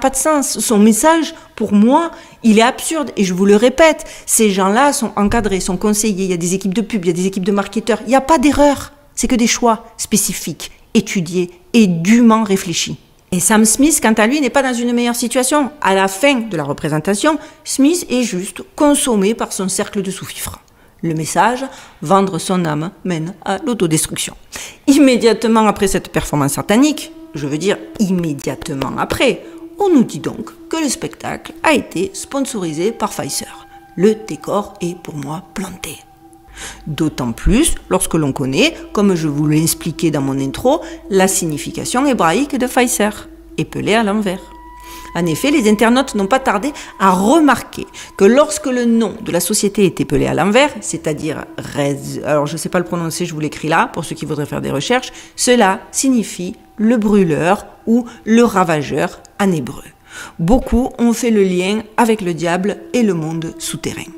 pas de sens. Son message, pour moi, il est absurde. Et je vous le répète, ces gens-là sont encadrés, sont conseillés. Il y a des équipes de pub, il y a des équipes de marketeurs. Il n'y a pas d'erreur. C'est que des choix spécifiques, étudiés et dûment réfléchis. Et Sam Smith, quant à lui, n'est pas dans une meilleure situation. À la fin de la représentation, Smith est juste consommé par son cercle de sous-fifres. Le message, vendre son âme mène à l'autodestruction. Immédiatement après cette performance satanique, je veux dire immédiatement après, on nous dit donc que le spectacle a été sponsorisé par Pfizer. Le décor est pour moi planté. D'autant plus lorsque l'on connaît, comme je vous l'ai expliqué dans mon intro, la signification hébraïque de Pfizer, épelé à l'envers. En effet, les internautes n'ont pas tardé à remarquer que lorsque le nom de la société est épelé à l'envers, c'est-à-dire Rez, alors je ne sais pas le prononcer, je vous l'écris là, pour ceux qui voudraient faire des recherches, cela signifie le brûleur ou le ravageur en hébreu. Beaucoup ont fait le lien avec le diable et le monde souterrain.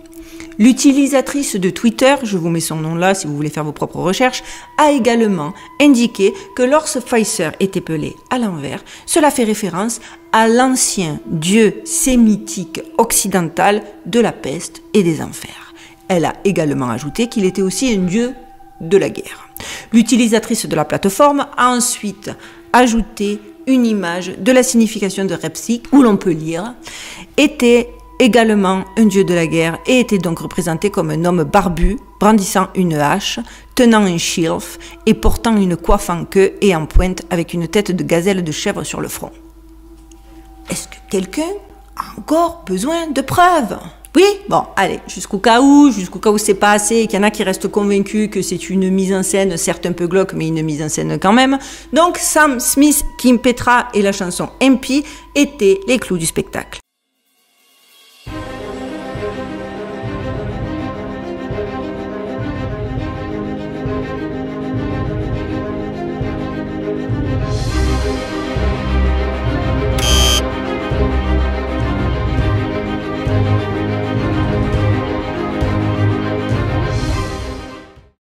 L'utilisatrice de Twitter, je vous mets son nom là si vous voulez faire vos propres recherches, a également indiqué que lorsque Pfizer est épelé à l'envers, cela fait référence à l'ancien dieu sémitique occidental de la peste et des enfers. Elle a également ajouté qu'il était aussi un dieu de la guerre. L'utilisatrice de la plateforme a ensuite ajouté une image de la signification de Repsi où l'on peut lire « était également un dieu de la guerre et était donc représenté comme un homme barbu, brandissant une hache, tenant un shilf et portant une coiffe en queue et en pointe avec une tête de gazelle de chèvre sur le front. » Est-ce que quelqu'un a encore besoin de preuves? Oui? Bon, allez, jusqu'au cas où c'est pas assez et qu'il y en a qui restent convaincus que c'est une mise en scène, certes un peu glauque, mais une mise en scène quand même. Donc, Sam Smith, Kim Petra et la chanson MP étaient les clous du spectacle.